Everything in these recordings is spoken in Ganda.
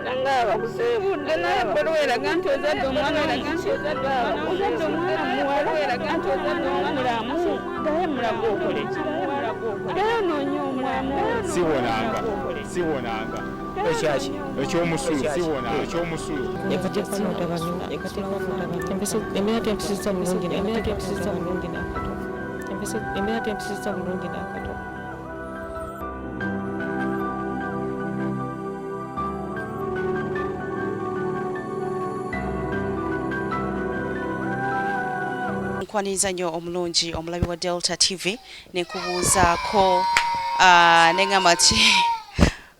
Nangaba kusebudde naye bweraga nti ozadde omwana ozadde omwana muwala ganti ozadde omulamu gaye mulago okole ki gaye noonya omwana siwonanga ekyomusulu siwonanga ekyomusulu embeera tempisiza bulungi n'akato. Nkwaniriza nnyo omulungi omulabi wa Delta TV nekubuuzaako nengamba ti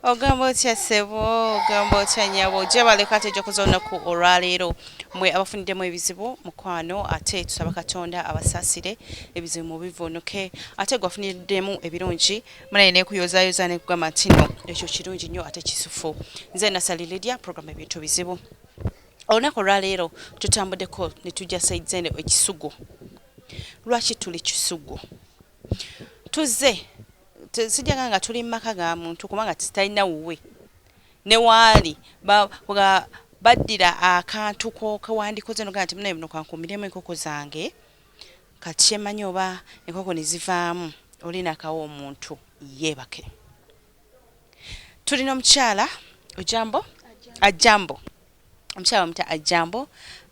ogamba otya ssebo ogamba otya nnyabo gyebaleka tejja kuza olunaku olwaleero mwe abafuniddemu ebizibu mukwano ate tusaba Katonda abasaasire ebizibu mu bivuunuke ate gwafuniddemu ebirungi munaye nekuyozaayoza nekugamba nti no ekyo kirungi nnyo ate kisufu nze nasaliriddya programu ebintu bizibu olunaku olwaleero tutambuddeko ne tujja saidi zene ekisugu lwaki tuli kisugu tuzze sijjaga nga tuli maka ga muntu kubanga tutalina wuwe ne waali baddira akantu kawandikoze noga nti munaye bino kankumiremu enkoko zange kati emanyi oba enkoko ne zivaamu olina akawa omuntu yeebake tulina omukyala ajambo omukyala omuta ajambo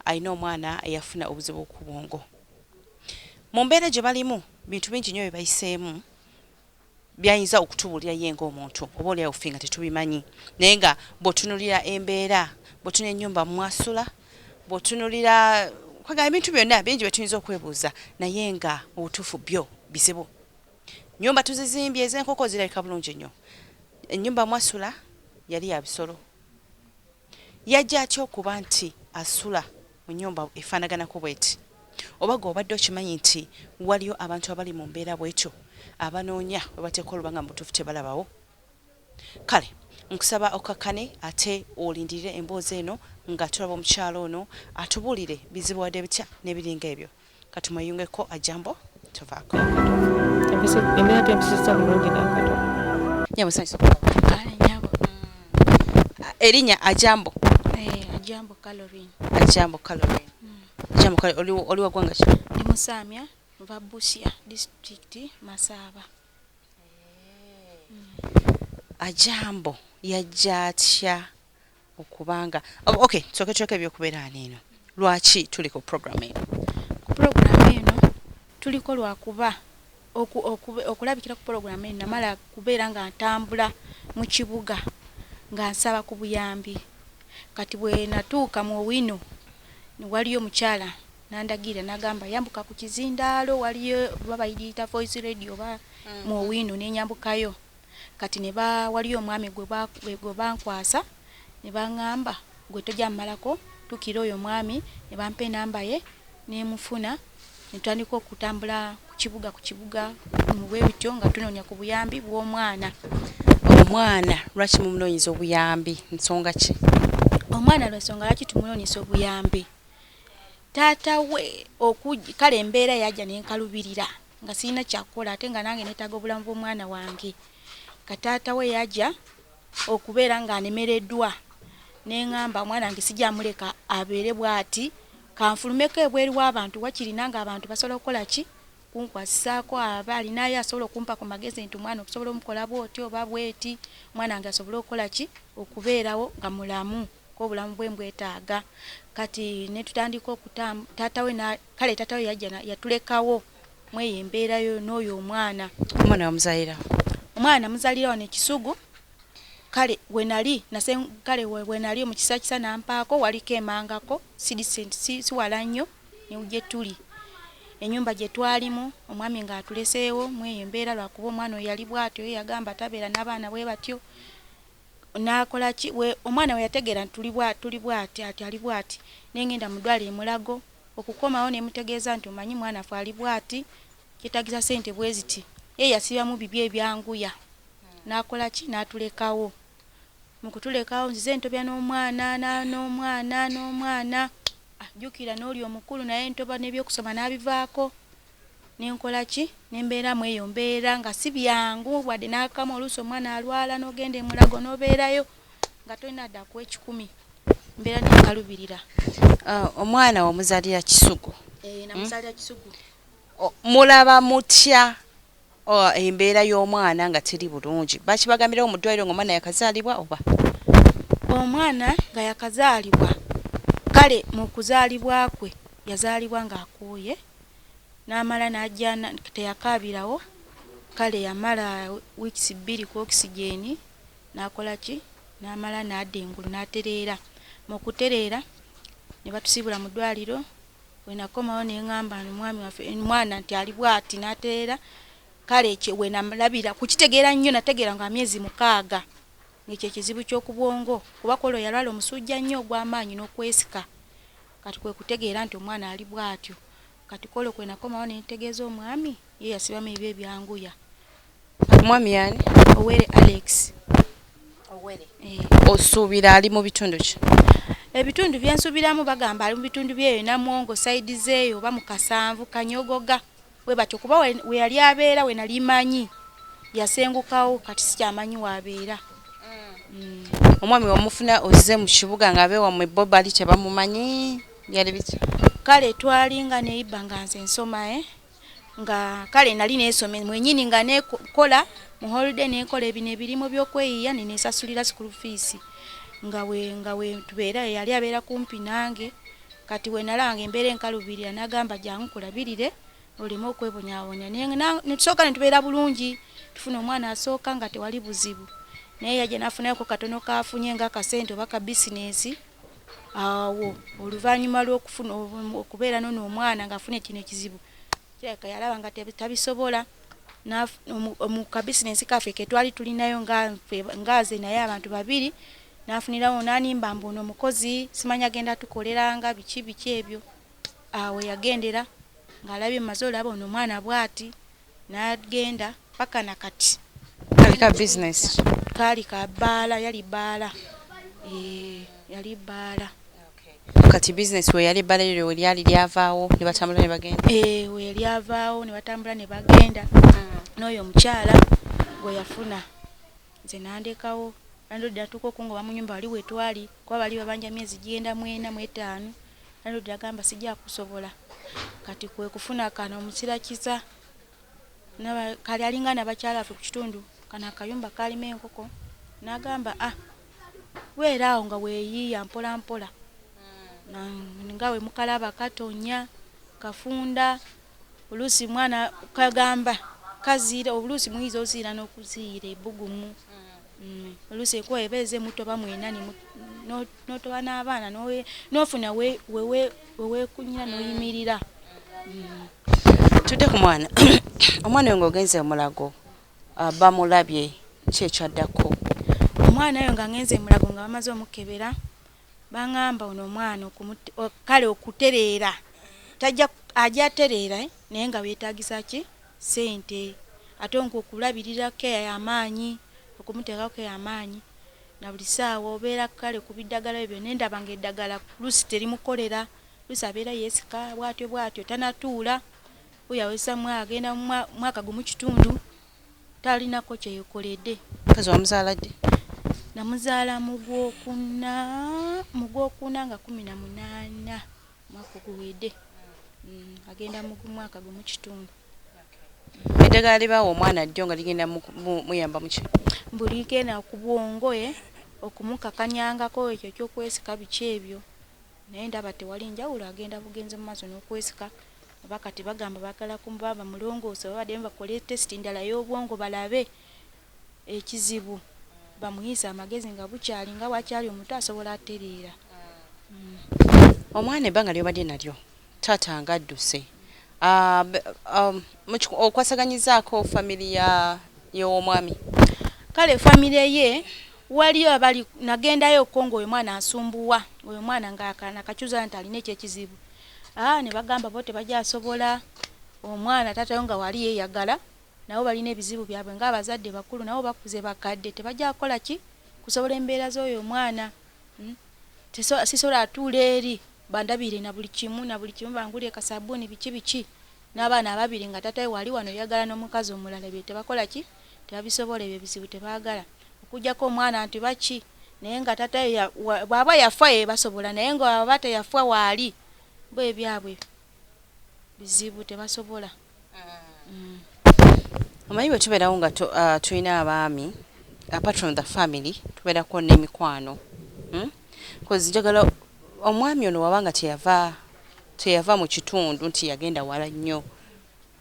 alina omwana eyafuna obuzibu ku bwongo mu mbeera gye balimu bintu bingi nnyo bye bayiseemu byayinza okutubulira ye ng'omuntu oba oliawo ffe nga tetubimanyi naye nga bw'otunulira embeera bw'otunula ennyumba mwasula bw'otunulira kwagala ebintu byonna bingi bye tuyinza okwebuuza naye nga mu butuufu byo bizibu nnyumba tuzizimbye ez'enkoko zirabika bulungi nnyo ennyumba mwasula yali ya bisolo yajja atya okuba nti asula mu nnyumba efaanaganako bweti oba gwe obadde okimanyi nti waliyo abantu abali mu mbeera bwetyo abanoonya we bateeka olubanga mu butuufu tebalabawo kale nkusaba okakkane ate olindirire emboozi eno nga tulaba omukyalo ono atubuulire bizibuwadde bitya n'ebiringa ebyo katumweyungeko ajambo tuvaako embeera tempisiza bulungi n'akato nyamusanyusa nyabo erinnya ajambo ajambo Caroline ajambo oli wa ggwanga ki ndi Musamya nva Busia district Masaba ajambo yajja atya okubanga okay tusoke ebyokubeera neeno lwaki tuli ku program eno ku program eno tuliko lwakuba okulabikira ku program eno namala kubeera nga ntambula mu kibuga nga nsaba ku buyambi kati bwe natuuka mu Yino waliyo mukyala nandagira nagamba yambuka ku kizindaalo waliyo babayita voice radio ba mu Yino nenyambukayo kati waliyo omwami gwe bankwasa ne bangamba gwe tojja malako tukira oyo mwami ne bampa namba ye nemufuna netandika okutambula ku kibuga mu bwebityo nga tunoonya ku buyambi bw'omwana lwaki mumunoonyeza obuyambi nsonga ki omwana lwensonga lwaki tumunoonyesa obuyambi taata we kale embeera yajja nenkalubirira nga sirina kyakukola ate nga nange netaaga obulamu bw'omwana wange kataata we yajja okubeera nga anemereddwa neŋŋamba omwana wange sijja muleka abeere bw'ati kanfulumeko ebweru w'abantu wakirina nga abantu basobola okukola ki kunkwasisaako aba alinayo asobola okumpa ku magezi nti omwana okusobola omukola bw'oti oba bw'eti omwana wange asobola okukola ki okubeerawo nga mulamu k'obulamu bwe mbwetaaga kati ne tutandika taata we kale taata we yajja yatulekawo mweyo embeerayo n'oyo omwana muzaalira wano ekisugu kale wenali mu kisakisa nampaako waliko emangako siwala nnyo gye tuli ennyumba gye twalimu omwami ng'atuleseewo mweyo embeera lwakuba omwana oyo yali bw'atyo yagamba tabeera n'abaana bwe batyo nakola ki omwana we yategeera nti tuli bw'ati ati ali bw'ati nengenda mu ddwaliro Mulago okukomawo ne mutegeeza nti omanyi mwana afe ali bw'ati kitagisa ssente bwe ziti ye yasibamu bibi ebyanguya nakola ki n'atulekawo mu kutulekawo nzize ntobya n'omwana ajjukira n'oli omukulu naye ntoba n'ebyokusoma n'abivaako nenkola ki nembeera mu eyo mbeera nga si byangu wadde n'akamu oluusi omwana alwala n'ogenda e Mulago n'obeerayo nga tolina dda ku 10 mbeera nenkalubirira. Omwana omuzalira Kisugu. Namuzalira Kisugu. Mulaba mutya embeera y'omwana nga teri bulungi? Bakibagambirawo mu ddwaliro ng'omwana yakazaalibwa oba? Omwana nga yakazaalibwa, kale mu kuzaalibwa kwe yazaalibwa ng'akooye, n'amala n'ajja teyakaabirawo, kale yamala wiikisi 2 ku okisigeni, n'akola ki? N'amala n'adda engulu n'atereera. Mu kutereera ne batusibula mu ddwaliro, we nakomawo ne ŋŋamba omwami waffe omwana nti ali bw'ati n'atereera, kale ekyo we namulabira kukitegeera nnyo, nategeera nga myezi 6 ng'ekyo ekizibu ky'okubwongo, kuba kolo yalwala omusujja nnyo ogw'amaanyi n'okwesika. Kati kwe kutegeera nti omwana ali bw'atyo. Kati kolo kwe nakomawo ne ntegeeza omwami, ye yasibamu ebyo ebyanguya. Omwami yani? Owere Alex. Owere. Osuubira ali mu bitundu ki? Ebitundu byensuubiramu bagamba ali mu bitundu byeyo Namwongo side zeeyo oba mu Kasanvu Kanyogoga. We batyo kuba we yali abeera we nali manyi. Yasengukawo kati sikyamanyi waabeera. Omwami wamufuna ozze mu kibuga ng'abeewa mu bo bali tebamumanyi byali biki? Kale twalinga neiba nga nze nsoma nga kale nali neesome mwenyini nga nekola mu holiday nekola ebino ebirimu by'okweyiya nenesasulira school fees nga we tubeera yali abeera kumpi nange. Kati we nalanga embeera enkalubirira n'agamba jangu kulabirire olimo okwebonyaabonya netusooka ne tubeera bulungi, tufuna omwana asooka nga tewali buzibu. Naye yajja n'afunayoko katono kaafunye ng'akasente oba ka bizinesi. Awo oluvannyuma lw'okufuna okubeera n'ono omwana ng'afuna kino ekizibu, kirabika yalaba nga tabisobola. Mu ka bizinesi kaffe ke twali tulinayo ngaaze naye abantu 2, n'afunirawo n'animba mbu ono omukozi simanyi agenda tukoleranga biki ebyo. Awo yagendera ng'alabye maze olaba ono omwana bw'ati, n'agenda paka na kati. Kali ka bizinesi? Kali ka bbaala, yali bbaala. Yali bbaala. Kati bizinesi we yali bbaala lyo lyali lyavaawo ne batambula ne bagenda? We lyavaawo ne batambula ne bagenda. N'oyo omukyala gwe yafuna nze nandekawo andodde atuuka okungoba mu nnyumba wali we twali kuba bali babanja myezi genda 4 mu 5. Andodde agamba sijja kusobola. Kati kwe kufuna kano omusirakiza kali alinga n'abakyala affe ku kitundu kana Kayumba kalima enkoko, n'agamba weeraawo nga weeyiiya mpola mpola. Nga we mukalaba katonya kafunda oluusi mwana kagamba kaziira oluusi muyiza oziira n'okuziira ebbugumu. Oluusi ekuwa ebeeze muto bamwenani n'otoba n'abaana n'ofuna weweekunyira n'oyimirira. Tudde ku mwana. Omwana oyo ng'ogenze omulago bamulabye kyekyaddako? Omwana oyo nga ngenze mulago nga bamaze omukebera baŋŋamba ono omwana kale okutereera ajja atereera naye nga weetaagisa ki? Ssente. Ate okulabirira keya y'amaanyi, okumuteekako keya y'amaanyi na buli ssaawa obeera kale ku biddagala ebyo nendaba ng'eddagala luusi terimukolera, luusi abeera yeesika bw'atyo tanatuula. Oyo awesa agenda mu mwaka gumu kitundu talinako kyeyekoledde. Kazi wamuzaala ddi? Namuzaala mu Gwokuna nga 18 mwaka guwedde. Agenda mu mwaka gumu kitundu. Eddagala libaawo omwana ddyo nga ligenda muyamba muki? Buli genda ku Bwongo okumukakanyangako ekyo ky'okwesika biki ebyo. Naye ndaba tewali njawulo, agenda bugenze mu maaso n'okwesika. Oba kati bagamba baagala kumubaba mulongoose babadde bakole tesiti ndala y'obwongo balabe ekizibu. Bamuyisa amagezi nga bukyali nga wakyali omuto asobola atereera. Omwana ebbanga ly'obadde nalyo taata nga adduse. Okwasaganyizaako famire y'omwami? Kale famire ye waliyo abali nagendayo okkongo oyo mwana asumbuwa. Oyo mwana ng'akakyuza nti alina ekyekizibu. Ne bagamba bo tebajja asobola. Omwana taatayo nga wali yeeyagala. Nabo balina ebizibu byabwe ng'abazadde bakulu nabo bakuze bakadde tebajja kukola ki? Kusobola embeera z'oyo omwana. Sisobola atuula eri bandabire na buli kimu bangulire kasabbuuni biki. N'abaana 2 nga taatayo wali wano yagala n'omukazi omulala bye tebakola ki? Tebabisobola ebyo ebizibu tebaagala. Okujjako omwana nti baki naye nga tata bw'aba yafa basobola naye nga aba teyafa waali bo ebyabwe bizibu tebasobola. Omanyi bwe tubeerawo nga tulina abaami apart from the family tubeerako n'emikwano because njagala omwami ono wabanga teyava mu kitundu nti yagenda wala nnyo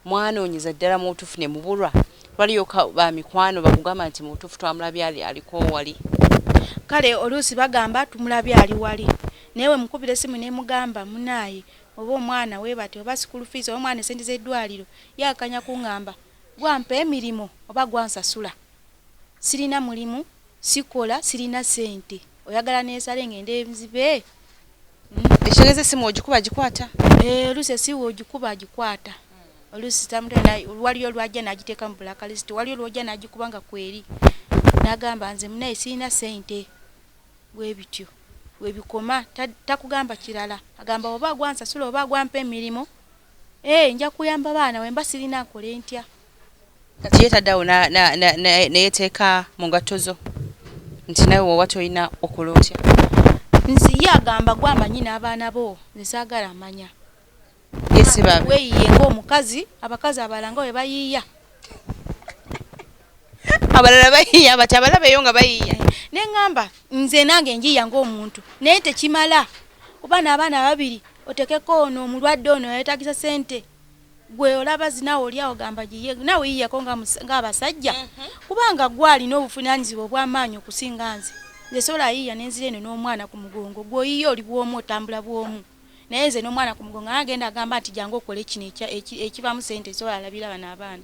mwanoonyeza ddala mu butuufu ne mubulwa waliyo ba mikwano bakugamba nti mu butuufu twamulabye aliko wali kale oluusi bagamba tumulabye ali wali naye we mukubira essimu ne mugamba munaaye oba omwana weebate oba school fees oba omwana esente z'eddwaliro yakanya kuŋŋamba gwampa emirimu oba gwansasula sirina mulimu sikola sirina sente oyagala neesale ngende nzibe ekitegeeza essimu ogikuba gikwata oluusi essimu ogikuba gikwata oluusi tamutena waliyo lwajja n'agiteeka mu blacklist waliyo lwajja n'agikuba nga kweri n'agamba nze munaye sirina sente bwe bityo webikoma takugamba kirala agamba oba gwansasula oba gwampa emirimu nja kuyamba baana wemba sirina nkole ntya kati yeetaddawo neyeteeka mu ngatto zo nti nawe woba tolina okola otya nzi ye agamba gwamanyi n'abaana bo nze saagala amanya yesibabe weeyiye ng'omukazi abakazi abalanga we bayiiya abalala bayiiya bati abalabeyo nga bayiiya neŋŋamba nze nange njiiya ng'omuntu naye tekimala kuba n'abaana babiri otekeko ono omulwadde ono yeetagisa sente gwe olaba zinawe oliawo gamba giye nawe yiiyako ng'abasajja kubanga gwe alina obuvunaanyizibwa obw'amaanyi okusinga nze sola yiiya n'enzira eno n'omwana ku mugongo gwe oyiiya oli bw'omu otambula bw'omu naye nze n'omwana ku mugongo agenda agamba nti jangu okole kino ekivamu sente sola alabira bano abaana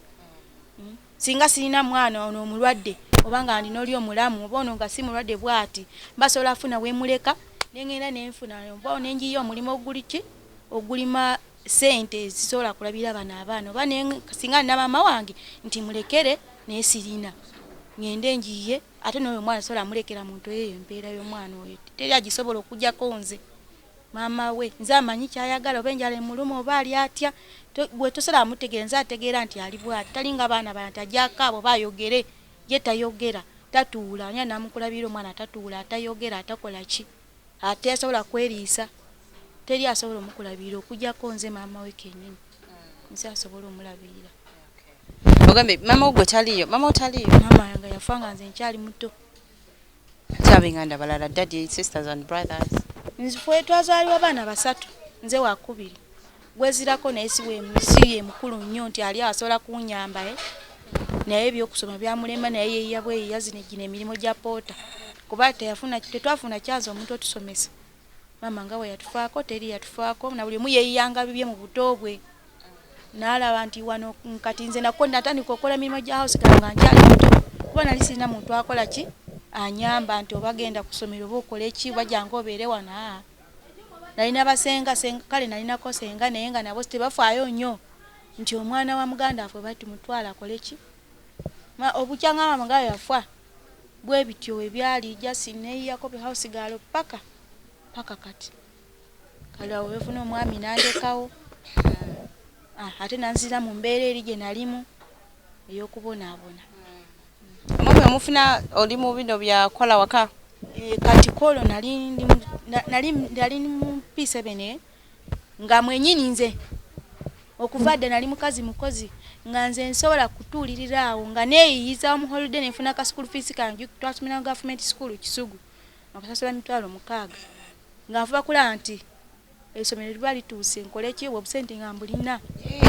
singa sirina mwana ono omulwadde obanga ndina oli omulamu oba ono nga si mulwadde bw'ati basobola afuna weemuleka nengenda nenfuna oba nenjiyo omulimu ogulima sente zisobola kulabira bano abaana oba singa nina maama wange nti mulekere naye sirina ngende njiye ate n'oyo omwana sobola mulekera muntu eyo embeera y'omwana oyo teri agisobola okujjako nze maama we nze amanyi kyayagala oba enjala emuluma oba ali atya bwe tosobola amutegeera nze ategeera nti ali bw'ati talinga baana banti ajjako abo bayogere ye tayogera tatuula anya namukulabira omwana atatuula atayogera atakola ki ate asobola kweriisa teri asobola omukulabira okujjako nze maama we kennyini nze asobola omulabirira ogambe maama gwe taliyo maama otaliyo maama yange yafa nga nze nkyali muto kyabenganda balala daddy sisters and brothers nzifwe twazaalibwa abaana basatu nze wakubiri gwezirako naye si ye mukulu nnyo nti ali asobola kunnyamba naye ebyokusoma byamulema naye yeeya bweyiya zino gino emirimu gya poota kuba tetwafuna kyanza omuntu otusomesa maama nga we yatufaako teri yatufaako na buli omu yeeyiyanga bibye mu buto bwe n'alaba nti wano kati nze nako natandika okukola emirimu gya house girl nga nkyali muto kuba nali sirina muntu akola ki anyamba nti oba genda kusomera oba okola eki bajjanga obeere wana nalina basenga kale nalinako senga naye nga nabo tebafaayo nnyo nti omwana wa muganda afwe bati mutwala akole ki obukyanga maama nga yafa bwe bityo ebyali jasi neeyiyako be house girl paka kati kale awo wefuna omwami nandekawo ate nanzira mu mbeera eri gye nalimu ey'okubonaabona omwami omufuna oli mu bino byakola waka kati kolo nali mu P7 nga mwenyini nze okuva dda nali mukozi nga nze nsobola kutuulirira awo nga neeyiyiza mu holiday nenfuna ka school fees kange twasomera mu government school Kisugu nakasasula $600 nga nfuba kulaba nti essomero liba lituuse nkole ki webusente nga mbulina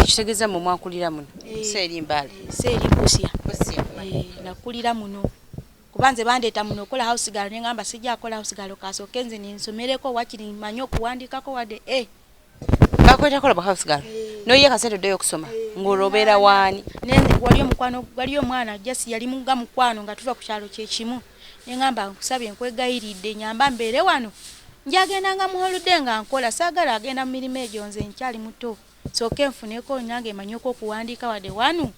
ekitegeeza mu mwakulira muno seeri mbale seeri busya nakulira muno kuba nze bandeeta muno okola house girl nengamba sijja akola house girl kasooke nze nensomereko wakiri manyi okuwandikako wadde bakweta kola house girl noye kasente ddeyo okusoma ng'olobeera waani waliyo omwana jasi yali muga mukwano nga tuva ku kyalo kyekimu nengamba nkusabye nkwegayiridde nyamba mbeere wano njagendanga mu holiday nga nkola saagala agenda mu mirimu egyo nze nkyali muto sooke nfuneko nange manyoko okuwandiika wadde wanu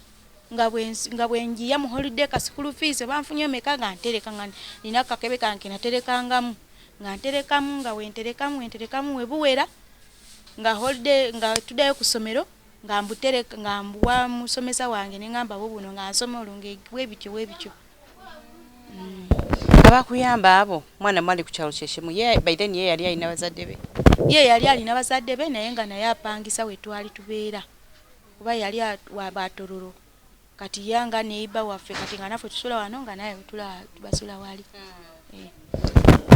nga bwenjiya mu holiday ka school fees oba nfunye meka nga ntereka nga nina kakebe kange naterekangamu nga nterekamu nga wenterekamu webuwera nga holiday nga tuddayo ku ssomero nga mbutereka nga mbuwa musomesa wange nengamba bo buno nga nsoma olunge webityo abakuyamba abo mwana mwali ku kyalo kyeshemu ye by then ye yali alina bazadde be ye yali alina bazadde be naye nga naye apangisa we twali tubeera kuba yali wabatororo kati yanga neiba waffe kati nga naffe tusula wano nga naye tubasula wali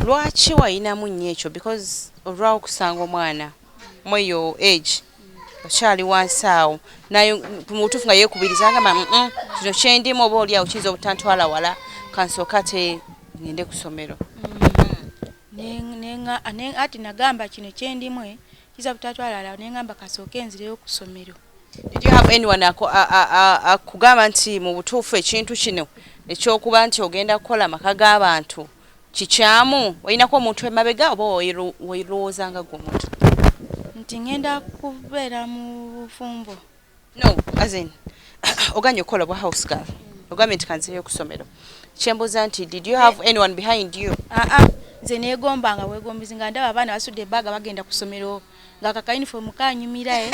lwaki wayinamu nnyo ekyo because olw'okusanga omwana mweyo age okyali wansi awo naye mutuufu nga yeekubiriza ngamba kino kyendimu oba oli awo kiyinza obutantwala wala kansooka te ngende ku ssomero ati nagamba kino kyendimwe kiza butatwala wala neŋŋamba kasooka enzireyo ku ssomero. Did you have anyone akugamba nti mu butuufu ekintu kino ekyokuba nti ogenda kukola maka g'abantu kikyamu walinako omuntu emabega oba weerowoozanga gwe omuntu nti ngenda kubeera mu bufumbo? No, as in oganye okukola bwa house girl ogambye nti kanzireyo ku ssomero kyembuuza nti did you have anyone behind you? Nze neegombanga weegombizi nga ndaba abaana basudde ebbaaga bagenda ku ssomero nga kakayunifomu kanyumira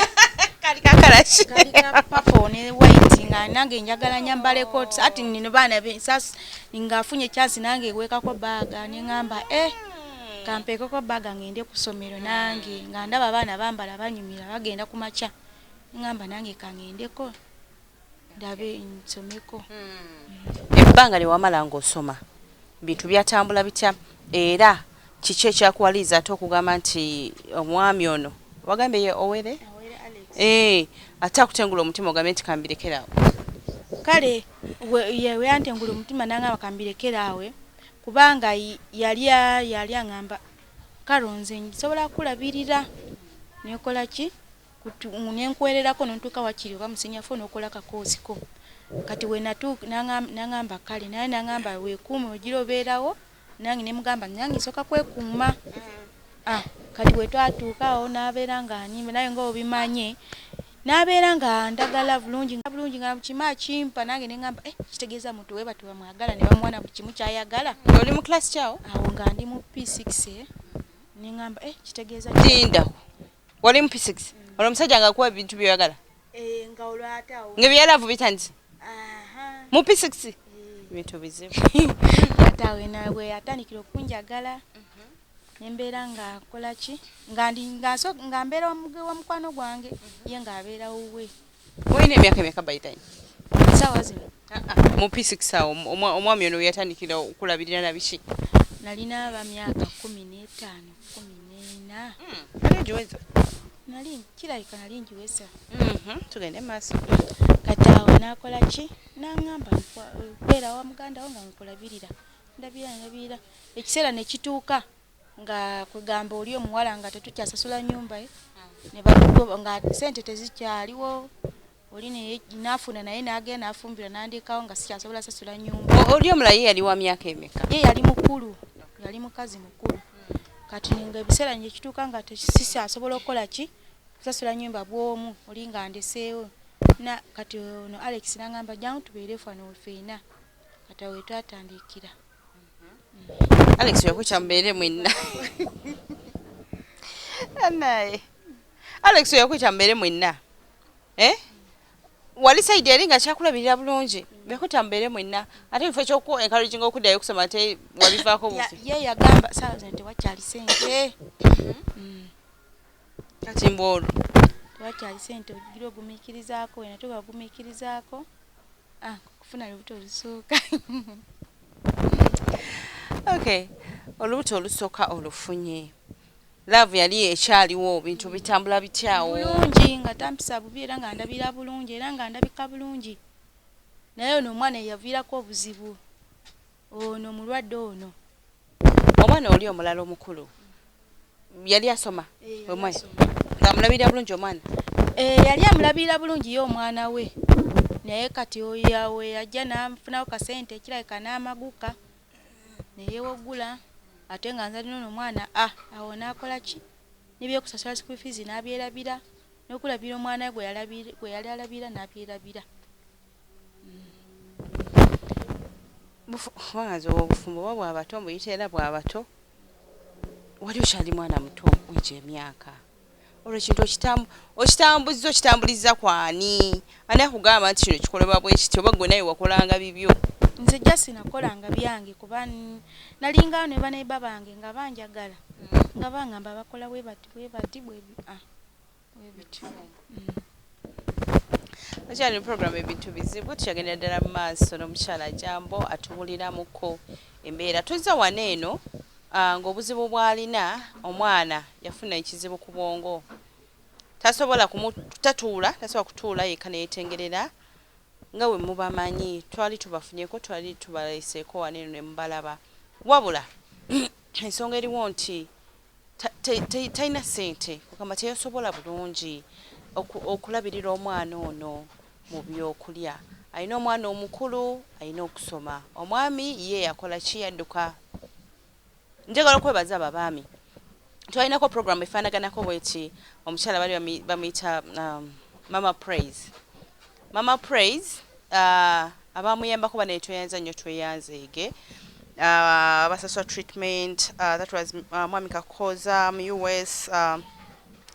kali kakalaki kali ka papo ne white nga nange njagala nyambaleko ati nino baana ngaafunye chance nange wekako baaga neŋŋamba kampeekeko baaga ngende ku ssomero nange nga ndaba abaana bambala banyumira bagenda ku makya neŋŋamba nange kangendeko ndabe nsomeko. Ebbanga lyewamala ng'osoma bintu byatambula bitya era kiki ekyakuwaliza ate okugamba nti omwami ono wagambye ye owere ate akutengula omutima ogambe nti kambirekeraawo? Kale yewe yantengula omutima nangamba kambirekeraawe kubanga yali aŋŋamba kalonze nsobola kulabirira nekola ki nenkwererako nontuuka wakiri oba musinyafu n'okola kakooziko kati we naŋŋamba kale naye naŋŋamba weekuume ogira obeerawo nange nemugamba nange nsooka kwekuuma. Kati we twatuukaawo n'abeera nga anyimba naye ng'obimanye n'abeera nga ndagala bulungi nga kima kimpa nange neŋŋamba kitegeeza muntu we batu bamwagala ne bamwana buli kimu kyayagala. Oli mu class kyawo? Awo nga ndi mu P6 neŋŋamba kitegeeza tinda wali mu P6 olwo omusajja nga akuwa ebintu byoyagala nga olwataawo ng'ebyalavu bitandise mu P6 bintu bizibu ataawe nawe yatandikira okunjagala nembeera nga kola ki nga mbeera wa mukwano gwange ye ng'abeera wuwe. Olina emyaka emyaka by time? Saawa zino mu P6 awo omwami ono yatandikira okulabirira na biki? Nalina myaka 15 14 ali njiweza nali kirabika nali njiweza. Tugende maaso. Kati awo nakola ki naŋŋamba kubeera wa muganda wo nga nkulabirira ndabirira ekiseera ne kituuka nga kugamba oli omuwala nga tetukyasasula nnyumba ne balugoba nga sente tezikyaliwo oli naafuna naye n'agenda n'afumbira n'andekawo nga sikyasobola sasula nnyumba. Oli omulala ye yali wa myaka emeka? Ye yali mukulu, yali mukazi mukulu. Kati nga ebiseera nje kituuka nga sikyasobola okukola ki kusasula nnyumba bw'omu oli nga ndeseewo kati ono Alex n'aŋŋamba jangu tubeere fano ffeena kati awo twatandikira. Alex yakukya mubeere mwenna naye Alex yakukya mubeere mwenna wali saidi eri nga kyakulabirira bulungi byakutya mubeere mwenna ate nfe ekyoku encouraging okuddayo okusoma ate wabivaako bufi ye yagamba saawa zino tewakyali sente kati mbwolwo tewakyali sente ogira ogumiikirizaako wena toba ogumiikirizaako kufuna lubuto olusooka. Okay, olubuto olusooka olufunye love yali ekyaliwo bintu bitambula bityawo bulungi nga tampisa bubi era nga ndabira bulungi era nga ndabika bulungi naye ono omwana yaviirako obuzibu ono mulwadde ono. Omwana oli omulala omukulu yali asoma omwana nga amulabirira bulungi omwana? Yali amulabirira bulungi ye omwana we naye kati oyawe yajja n'afunawo kasente ekirabika n'amaguka neyeewogula ate nga nzalina ono omwana awo n'akola ki n'ebyokusasula school fees n'abyerabira n'okulabira omwana gwe yali alabira n'abyerabira. Wangaze obufumbo oba bwabato mbuyita era bwabato wali okyali mwana muto w'ekyo emyaka olwo ekintu okitambuliza kwani ani akugamba nti kino kikolebwa bwe kityo oba gwe naye wakolanga bibyo nze just nakolanga byange kuba nalingawo ne baneiba bange nga banjagala nga bangamba bakola webati bwebityo. Akyali program ebintu bizibu tukyagenda ddala mu maaso n'omukyala Jambo atubuliramuko embeera tuzza wano eno ng'obuzibu bw'alina omwana yafuna ekizibu ku bwongo tasobola tasobola kutuula yekka neyetengerera nga we mubamanyi twali tubafunyeko twali tubaleeseeko wano eno ne mubalaba wabula ensonga eriwo nti talina ssente kugamba teyasobola bulungi okulabirira omwana ono mu byokulya alina omwana omukulu alina okusoma omwami ye yakola ki yadduka njagala okwebaza ababaami twalinako program efaanaganako bweti omukyala bali bamuyita mama praise abamuyambako bane tweyanza nnyo tweyanzeege basaswa treatment that was mwami Kakoza mu US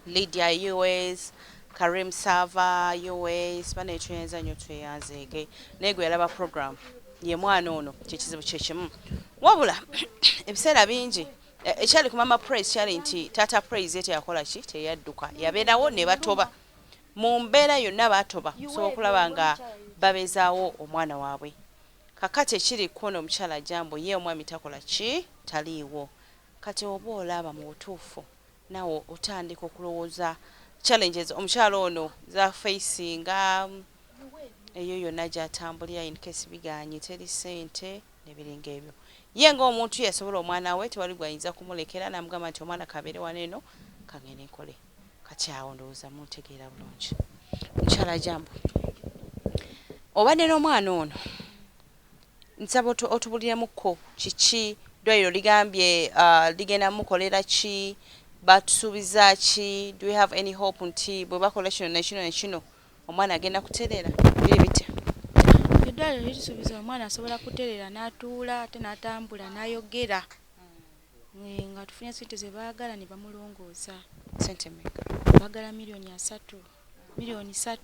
Lydia US Karim Sava US bane tweyanza nnyo tweyanzeege naye gwe yalaba program ye mwana ono kyekizibu kyekimu wabula ebiseera bingi ekyali ku mama praise kyali nti tata praise yete yakola ki teyadduka yabeerawo ne batoba mu mbeera yonna batoba so okulaba nga babezaawo omwana waabwe kakati ekiri kono omukyala Jambo ye omwami takola ki taliiwo kati oba olaba mu butuufu nawo otandika okulowooza challenges omukyala ono za facinga eyo yonna gy'atambulira in case biganye teri ssente nebiringa ebyo ye ng'omuntu yasobola omwana we tewali gwayinza kumulekera namugamba nti omwana kabeere wano eno kagende nkole kati awo ndowooza muntegeera bulungi mukyala Jambo obadde n'omwana ono nsaba otubuliramuko kiki ddwaliro ligambye ligenda mukolera ki batusuubiza ki do we have any hope nti bwe bakola kino nekino omwana agenda kutereera biri bitya eddwaliro litusuubiza omwana asobola kutereera n'atuula ate n'atambula n'ayogera nga tufunye sente ze baagala ne bamulongoosa sente mmeka baagala miliyoni 3 miliyoni 3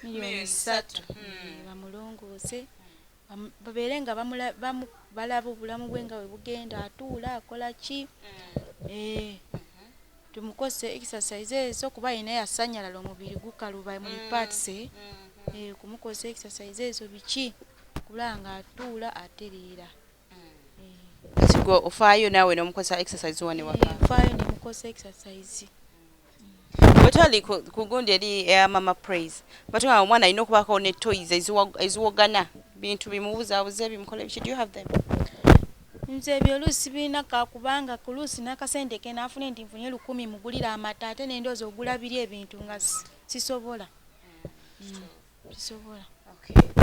miliyoni 3 bamulongoose babeere nga balaba obulamu bwe nga bwe bugenda atuula akola ki tumukozese exercise ezo kuba yina yasanyalala omubiri gukaluba mu parts kumukozesa exercise ezo biki kulanga atuula atereera kati gwe ofaayo naawe n'omukozesa exercise wane waka ofaayo nemukozesa exercise bwetwali ku gundi eri mama praise batugamba omwana alina okubaako ne toys eziwogana bintu bimubuzaabuze bimukola biki do you have them nze ebyo oluusi birina kakubanga ku luusi n'akasente ke naafune nti nfunye 10 mugulira amata ate n'endoozi ogulabiri ebintu nga sisobola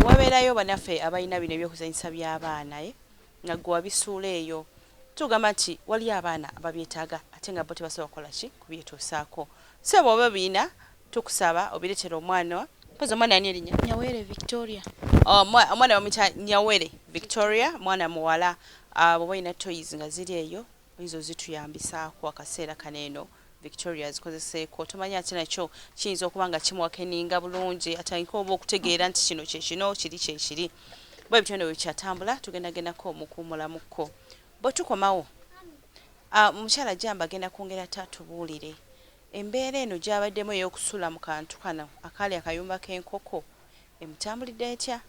wabeerayo banaffe abalina bino ebyokuzanyisa by'abaana nga gwe wabisuula eyo tugamba nti wali abaana ababyetaaga ate nga bo tebasobola kukola ki kubyetuusaako so bw'oba biina tukusaba obireetera omwana poza omwana ani erinnya Nyawere Victoria omwana bamuyita Nyawere Victoria mwana muwala bw'oba olina toys nga ziri eyo izo zituyambisaako akaseera kaneeno Victoria zikozeseeko tomanya ate nakyo kiyinza okuba nga kimuwakeninga bulungi atandika oba okutegeera nti kino kyekino kiri kyekiri bwe bityo bwe kyatambula tugendagendako mukuumulamuko bwe tukomawo omukyala Jambo agenda kwongera tatubuulire embeera eno gy'abaddemu ey'okusula mu kantu kano akaali akayumba k'enkoko emutambulidde etya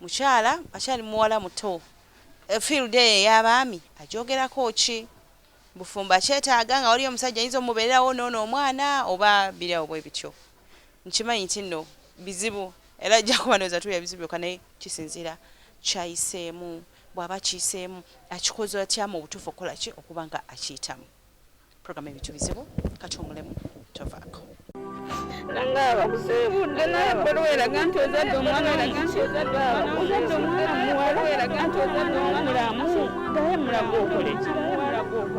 mukyala akyali muwala muto field eyo ey'abaami agyogerako ki bufumba kyetaaga nga waliyo omusajja ayinza omubeererawo noono omwana oba birawo bwe bityo nkimanyi nti nno bizibu era ajja kuba ndowooza tuya bizibu byokka naye kisinziira kyayiseemu bw'aba kiyiseemu akikoze atya mu butuufu okukola ki okuba nga akiyitamu program ebintu bizibu kati omulemu tovaako nanga abakuseebudde naye bbolo eraga nti ozadde omwana ozadde omwana muwala eraga nti ozadde omulamu gaye mulaga okole ki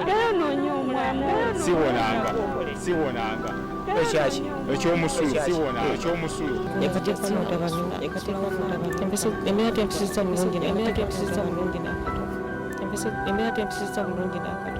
gaye noonya omwana siwonanga ekyaki ekyomusulu siwonanga ekyomusulu embeera tempisiza bulungi n'akato